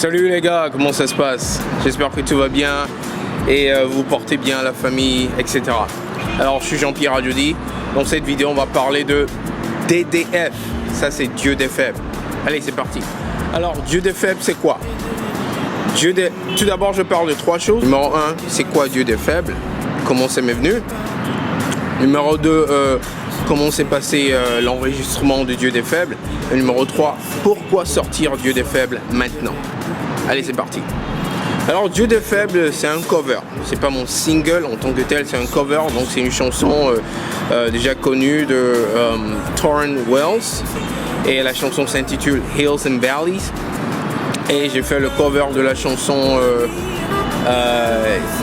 Salut les gars, comment ça se passe? J'espère que tout va bien et vous portez bien la famille, etc. Alors je suis Jean-Pierre Adjodi. Dans cette vidéo on va parler de DDF. Ça c'est Dieu des faibles. Allez c'est parti. Alors Dieu des faibles c'est quoi? Tout d'abord je parle de trois choses. Numéro 1, c'est quoi Dieu des faibles? Comment ça m'est venu? Numéro 2, comment s'est passé l'enregistrement de Dieu des faibles? Et numéro 3, pourquoi sortir Dieu des faibles maintenant? Allez c'est parti. Alors Dieu des faibles c'est un cover, c'est pas mon single en tant que tel, c'est un cover, donc c'est une chanson déjà connue de Tauren Wells et la chanson s'intitule Hills and Valleys et j'ai fait le cover de la chanson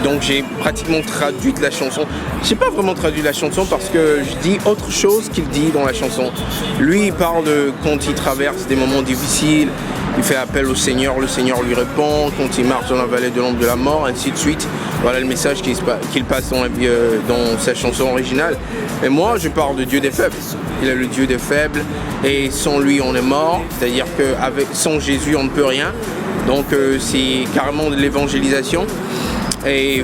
donc j'ai pratiquement traduit la chanson. J'ai pas vraiment traduit la chanson parce que je dis autre chose qu'il dit dans la chanson. Lui il parle de quand il traverse des moments difficiles, il fait appel au Seigneur, le Seigneur lui répond, quand il marche dans la vallée de l'ombre de la mort, ainsi de suite. Voilà le message qu'il passe dans sa chanson originale. Et moi je parle de Dieu des faibles. Il est le Dieu des faibles et sans lui on est mort, c'est-à-dire que sans Jésus on ne peut rien. Donc c'est carrément de l'évangélisation et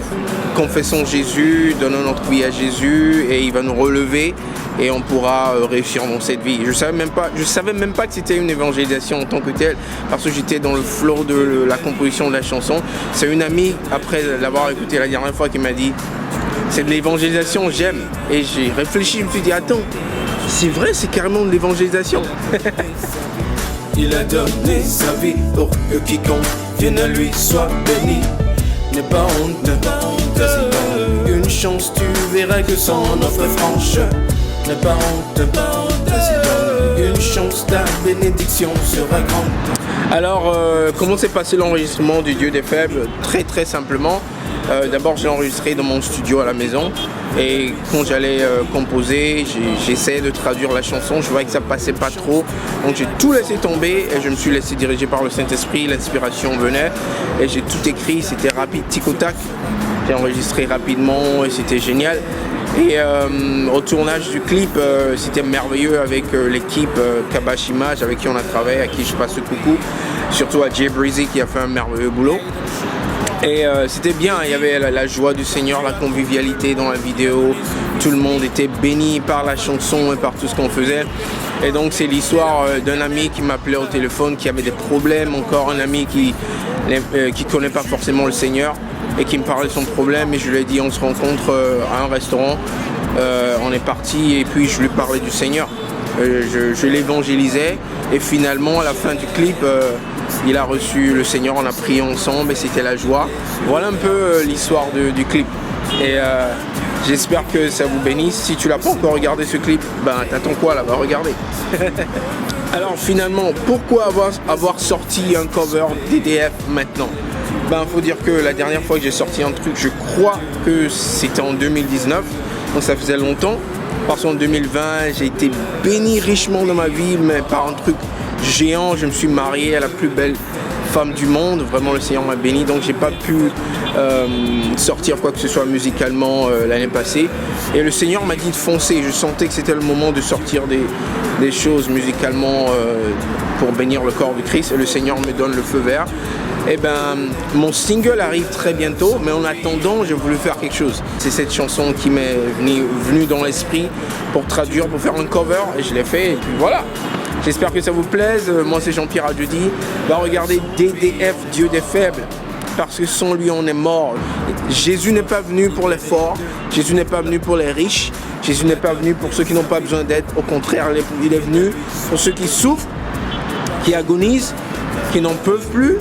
confessons Jésus, donnons notre vie à Jésus et il va nous relever et on pourra réussir dans cette vie. Je savais même pas que c'était une évangélisation en tant que telle parce que j'étais dans le flow de la composition de la chanson. C'est une amie après l'avoir écouté la dernière fois qui m'a dit c'est de l'évangélisation, j'aime. Et j'ai réfléchi, je me suis dit attends, c'est vrai, c'est carrément de l'évangélisation. Il a donné sa vie pour que quiconque vienne à lui soit béni. N'aie pas honte, vas-y donne une chance, tu verras que son offre est franche. N'aie pas honte, vas-y donne une chance, ta bénédiction sera grande. Alors, comment s'est passé l'enregistrement du Dieu des faibles? Très simplement. D'abord j'ai enregistré dans mon studio à la maison et quand j'allais composer, j'essayais de traduire la chanson, je voyais que ça passait pas trop, donc j'ai tout laissé tomber et je me suis laissé diriger par le Saint-Esprit, l'inspiration venait et j'ai tout écrit, c'était rapide, tic au tac, j'ai enregistré rapidement et c'était génial. Et au tournage du clip, c'était merveilleux avec l'équipe Kabash Image avec qui on a travaillé, à qui je passe le coucou, surtout à Jay Breezy qui a fait un merveilleux boulot. Et c'était bien, il y avait la joie du Seigneur, la convivialité dans la vidéo, tout le monde était béni par la chanson et par tout ce qu'on faisait. Et donc c'est l'histoire d'un ami qui m'appelait au téléphone, qui avait des problèmes, encore un ami qui connaît pas forcément le Seigneur et qui me parlait de son problème et je lui ai dit on se rencontre à un restaurant, on est parti et puis je lui parlais du Seigneur. Je l'évangélisais et finalement à la fin du clip il a reçu le Seigneur, on a prié ensemble et c'était la joie. Voilà un peu l'histoire du clip et j'espère que ça vous bénisse. Si tu l'as pas encore regardé ce clip, ben t'attends quoi là, va regarder. Alors finalement, pourquoi avoir sorti un cover DDF maintenant? Ben faut dire que la dernière fois que j'ai sorti un truc, je crois que c'était en 2019, donc ça faisait longtemps. Parce qu'en 2020, j'ai été béni richement dans ma vie, mais par un truc géant. Je me suis marié à la plus belle femme du monde. Vraiment, le Seigneur m'a béni. Donc, j'ai pas pu sortir quoi que ce soit musicalement l'année passée. Et le Seigneur m'a dit de foncer. Je sentais que c'était le moment de sortir des choses musicalement pour bénir le corps de Christ. Et le Seigneur me donne le feu vert. Et ben, mon single arrive très bientôt, mais en attendant, j'ai voulu faire quelque chose. C'est cette chanson qui m'est venue dans l'esprit pour traduire, pour faire un cover, et je l'ai fait, et puis voilà. J'espère que ça vous plaise. Moi, c'est Jean-Pierre Adjodi. Va regarder DDF, Dieu des faibles, parce que sans lui, on est mort. Jésus n'est pas venu pour les forts, Jésus n'est pas venu pour les riches, Jésus n'est pas venu pour ceux qui n'ont pas besoin d'aide. Au contraire, il est venu pour ceux qui souffrent, qui agonisent, qui n'en peuvent plus,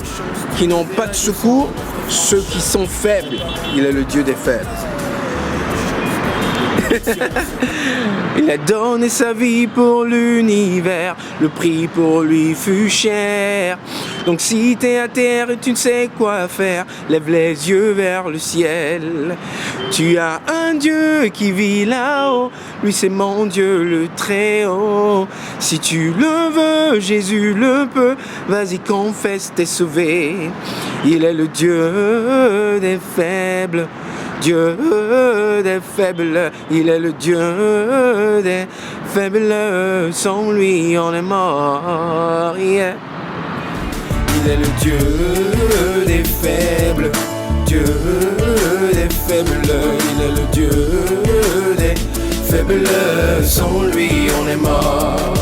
qui n'ont pas de secours, ceux qui sont faibles. Il est le Dieu des faibles. Il a donné sa vie pour l'univers, le prix pour lui fut cher. Donc si t'es à terre et tu ne sais quoi faire, lève les yeux vers le ciel. Tu as un Dieu qui vit là-haut, lui c'est mon Dieu le Très-Haut. Si tu le veux, Jésus le peut, vas-y confesse, t'es sauvé. Il est le Dieu des faibles. Dieu des faibles, il est le Dieu des faibles, sans lui on est mort. Yeah. il est le Dieu des faibles, Dieu des faibles, il est le Dieu des faibles, sans lui on est mort.